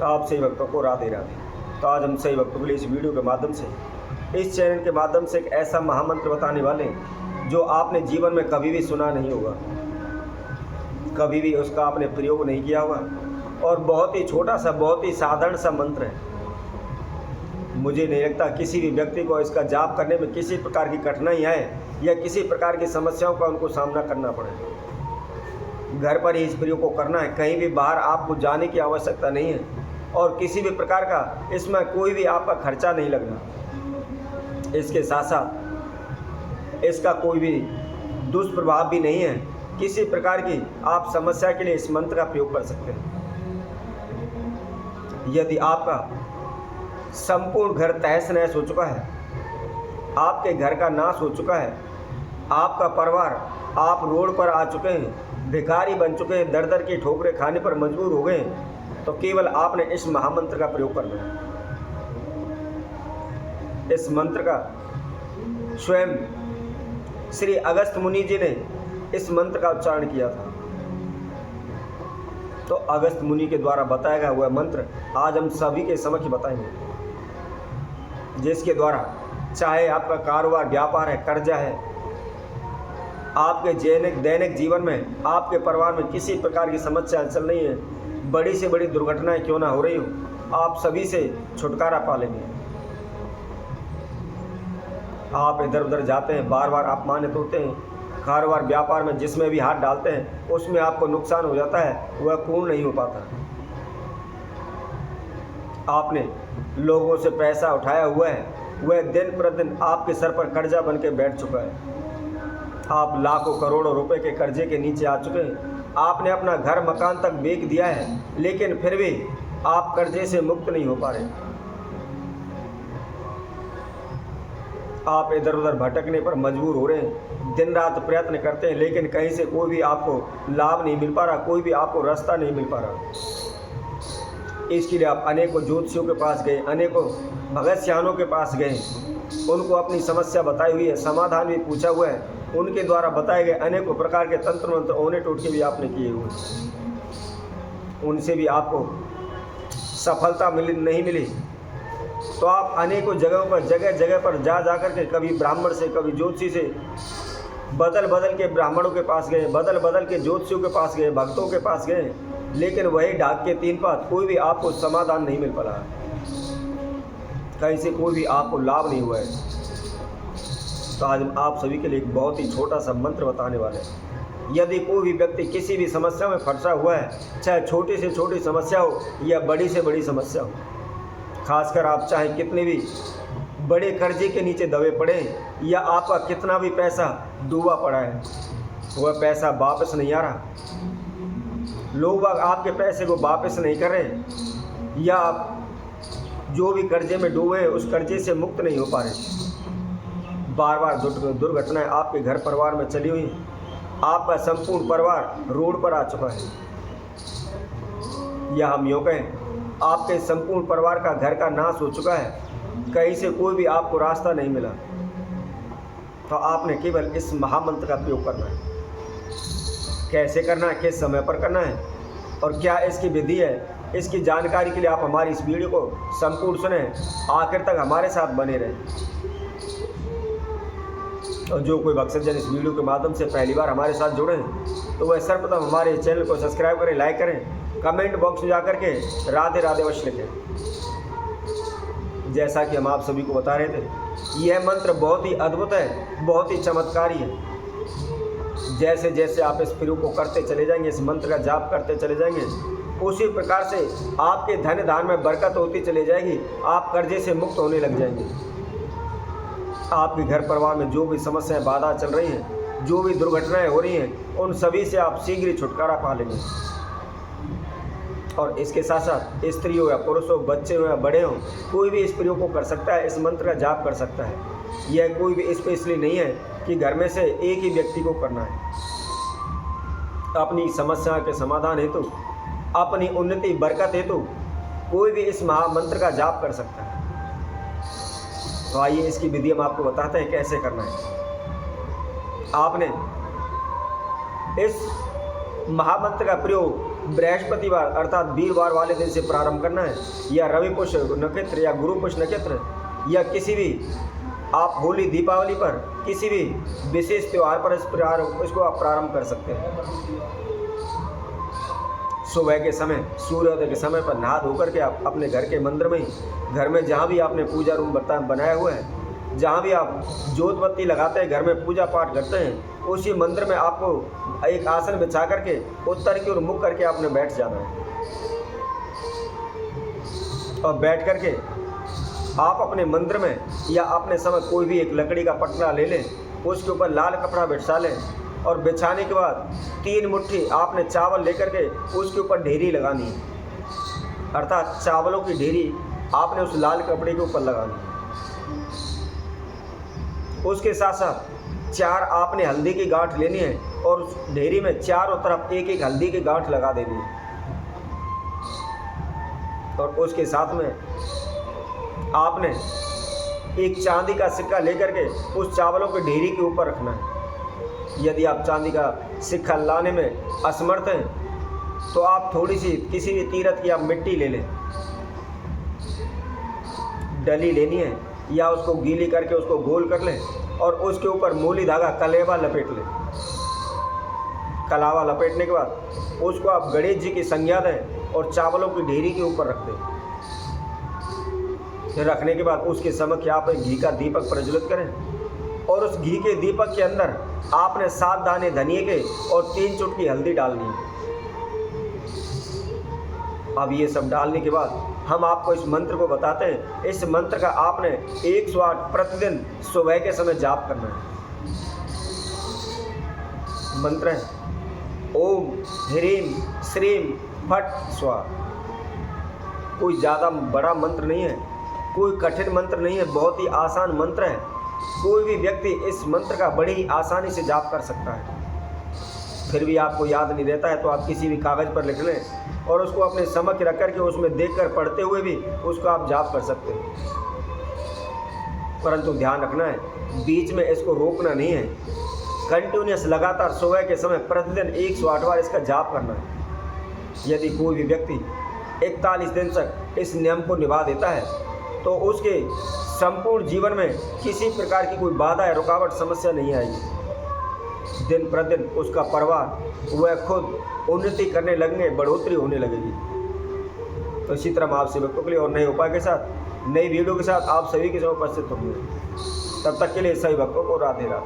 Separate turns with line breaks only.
आप सही भक्तों को राधे राधे। तो आज हम सही भक्तों के लिए इस वीडियो के माध्यम से, इस चैनल के माध्यम से एक ऐसा महामंत्र बताने वाले हैं जो आपने जीवन में कभी भी सुना नहीं होगा, कभी भी उसका आपने प्रयोग नहीं किया होगा, और बहुत ही छोटा सा, बहुत ही साधारण सा मंत्र है। मुझे नहीं लगता किसी भी व्यक्ति को इसका जाप करने में किसी प्रकार की कठिनाई है या किसी प्रकार की समस्याओं का उनको सामना करना पड़े। घर पर ही इस प्रयोग को करना है, कहीं भी बाहर आपको जाने की आवश्यकता नहीं है, और किसी भी प्रकार का इसमें कोई भी आपका खर्चा नहीं लगना। इसके साथ साथ इसका कोई भी दुष्प्रभाव भी नहीं है। किसी प्रकार की आप समस्या के लिए इस मंत्र का प्रयोग कर सकते हैं। यदि आपका संपूर्ण घर तहस नहस हो चुका है, आपके घर का नाश हो चुका है, आपका परिवार, आप रोड पर आ चुके हैं, भिखारी बन चुके हैं, दर दर की ठोकरें खाने पर मजबूर हो गए, तो केवल आपने इस महामंत्र का प्रयोग करना है। इस मंत्र का स्वयं श्री अगस्त मुनि जी ने इस मंत्र का उच्चारण किया था। तो अगस्त मुनि के द्वारा बताया गया हुआ मंत्र आज हम सभी के समक्ष बताएंगे, जिसके द्वारा चाहे आपका कारोबार, व्यापार है, कर्जा है, आपके दैनिक जीवन में, आपके परिवार में किसी प्रकार की समस्या चल रही है, बड़ी से बड़ी दुर्घटनाएं क्यों ना हो रही हो, आप सभी से छुटकारा पा लेंगे। आप इधर उधर जाते हैं, बार बार अपमानित होते हैं, कारोबार व्यापार में जिसमें भी हाथ डालते हैं उसमें आपको नुकसान हो जाता है, वह पूर्ण नहीं हो पाता। आपने लोगों से पैसा उठाया हुआ है, वह दिन प्रतिदिन आपके सर पर कर्जा बन के बैठ चुका है। आप लाखों करोड़ों रुपए के कर्जे के नीचे आ चुके हैं। आपने अपना घर मकान तक बेच दिया है, लेकिन फिर भी आप कर्जे से मुक्त नहीं हो पा रहे। आप इधर उधर भटकने पर मजबूर हो रहे हैं, दिन रात प्रयत्न करते हैं, लेकिन कहीं से कोई भी आपको लाभ नहीं मिल पा रहा, कोई भी आपको रास्ता नहीं मिल पा रहा। इसके लिए आप अनेकों ज्योतिषियों के पास गए, अनेकों भगत सियानों के पास गए, उनको अपनी समस्या बताई हुई है, समाधान भी पूछा हुआ है, उनके द्वारा बताए गए अनेकों प्रकार के तंत्र मंत्र ओने टोटके भी आपने किए हुए, उनसे भी आपको सफलता नहीं मिली। तो आप अनेकों जगहों पर, जगह जगह पर जा कर के, कभी ब्राह्मण से, कभी ज्योतिषी से, बदल बदल के ब्राह्मणों के पास गए, बदल बदल के ज्योतिषियों के पास गए, भक्तों के पास गए, लेकिन वही ढाक के तीन पात, कोई भी आपको समाधान नहीं मिल पा रहा है, कहीं से कोई भी आपको लाभ नहीं हुआ है। तो आज हम आप सभी के लिए एक बहुत ही छोटा सा मंत्र बताने वाले हैं। यदि कोई भी व्यक्ति किसी भी समस्या में फंसा हुआ है, चाहे छोटी से छोटी समस्या हो या बड़ी से बड़ी समस्या हो, खासकर आप चाहे कितने भी बड़े कर्जे के नीचे दबे पड़े या आपका कितना भी पैसा डूबा पड़ा है, वह पैसा वापस नहीं आ रहा, लोग आपके पैसे को वापस नहीं कर रहे, या आप जो भी कर्जे में डूबे हैं उस कर्जे से मुक्त नहीं हो पा रहे, बार बार दुर्घटनाएं आपके घर परिवार में चली हुई, आपका संपूर्ण परिवार रोड पर आ चुका है, या हम यूँ कहें आपके संपूर्ण परिवार का घर का नाश हो चुका है, कहीं से कोई भी आपको रास्ता नहीं मिला, तो आपने केवल इस महामंत्र का प्रयोग करना है। कैसे करना है, किस समय पर करना है और क्या इसकी विधि है, इसकी जानकारी के लिए आप हमारी इस वीडियो को संपूर्ण सुने, आखिर तक हमारे साथ बने रहें। और जो कोई भक्तजन इस वीडियो के माध्यम से पहली बार हमारे साथ जुड़े हैं तो वह सर्वप्रथम हमारे चैनल को सब्सक्राइब करें, लाइक करें, कमेंट बॉक्स में जाकर के राधे राधे अवश्य लिखें। जैसा कि हम आप सभी को बता रहे थे, यह मंत्र बहुत ही अद्भुत है, बहुत ही चमत्कारी है। जैसे जैसे आप इस प्रयोग को करते चले जाएंगे, इस मंत्र का जाप करते चले जाएंगे, उसी प्रकार से आपके धन धान में बरकत होती चली जाएगी, आप कर्जे से मुक्त होने लग जाएंगे। आपके घर परिवार में जो भी समस्याएं, बाधा चल रही हैं, जो भी दुर्घटनाएं हो रही हैं, उन सभी से आप शीघ्र ही छुटकारा पा लेंगे। और इसके साथ साथ स्त्री हो या पुरुष हो, बच्चे हो या बड़े हो, कोई भी इस प्रयोग को कर सकता है, इस मंत्र का जाप कर सकता है। यह कोई भी स्पेशली नहीं है कि घर में से एक ही व्यक्ति को करना है। अपनी समस्या के समाधान हेतु, अपनी उन्नति बरकत हेतु कोई भी इस महामंत्र का जाप कर सकता है। तो आइए इसकी विधि हम आपको बताते हैं कैसे करना है। आपने इस महामंत्र का प्रयोग बृहस्पतिवार अर्थात वीरवार वाले दिन से प्रारंभ करना है, या रवि पुष्य नक्षत्र या गुरु पुष्य नक्षत्र या किसी भी आप होली दीपावली पर किसी भी विशेष त्यौहार पर इसको आप प्रारंभ कर सकते हैं। सुबह के समय सूर्योदय के समय पर नहा धोकर के आप अपने घर के मंदिर में ही, घर में जहाँ भी आपने पूजा रूम बनाया हुआ है, जहाँ भी आप जोत बत्ती लगाते हैं, घर में पूजा पाठ करते हैं, उसी मंदिर में आपको एक आसन बिछा करके उत्तर की ओर मुख करके आपने बैठ जाना है। और बैठ करके आप अपने मंदिर में या अपने समय कोई भी एक लकड़ी का पटरा ले लें, उसके ऊपर लाल कपड़ा बिछा लें और बिछाने के बाद 3 मुट्ठी आपने चावल लेकर के उसके ऊपर ढेरी लगानी है, अर्थात चावलों की ढेरी आपने उस लाल कपड़े के ऊपर लगानी है। उसके साथ साथ 4 आपने हल्दी की गांठ लेनी है और उस ढेरी में चारों तरफ एक एक हल्दी की गांठ लगा देनी है। और उसके साथ में आपने एक चांदी का सिक्का लेकर के उस चावलों की ढेरी के ऊपर रखना है। यदि आप चांदी का सिक्का लाने में असमर्थ हैं तो आप थोड़ी सी किसी भी तीर्थ की आप मिट्टी ले लें, डली लेनी है या उसको गीली करके उसको गोल कर लें और उसके ऊपर मूली धागा कलेवा लपेट लें। कलावा लपेटने के बाद उसको आप गणेश जी की संज्ञा दें और चावलों की ढेरी के ऊपर रख दें। रखने के बाद उसके समक्ष आप एक घी का दीपक प्रज्वलित करें और उस घी के दीपक के अंदर आपने 7 दाने धनिये के और 3 चुटकी हल्दी डालनी है। अब ये सब डालने के बाद हम आपको इस मंत्र को बताते हैं। इस मंत्र का आपने 108 प्रतिदिन सुबह के समय जाप करना है। मंत्र है ओम ह्रीम श्रीम फट स्वाहा। कोई ज़्यादा बड़ा मंत्र नहीं है, कोई कठिन मंत्र नहीं है, बहुत ही आसान मंत्र है। कोई भी व्यक्ति इस मंत्र का बड़ी ही आसानी से जाप कर सकता है। फिर भी आपको याद नहीं रहता है तो आप किसी भी कागज़ पर लिख लें और उसको अपने समक्ष रख कर के उसमें देखकर पढ़ते हुए भी उसको आप जाप कर सकते हैं। परंतु ध्यान रखना है, बीच में इसको रोकना नहीं है। कंटिन्यूस लगातार सुबह के समय प्रतिदिन 108 बार इसका जाप करना है। यदि कोई भी व्यक्ति 41 दिन तक इस नियम को निभा देता है तो उसके संपूर्ण जीवन में किसी प्रकार की कोई बाधा या रुकावट समस्या नहीं आएगी। दिन प्रतिदिन उसका परिवार वह खुद उन्नति करने लगेंगे, बढ़ोतरी होने लगेगी। तो इसी तरह हम आपसे वक्तों के लिए और नए उपाय के साथ नई वीडियो के साथ आप सभी के साथ उपस्थित होंगे। तब तक के लिए सभी भक्तों को राधे राधे।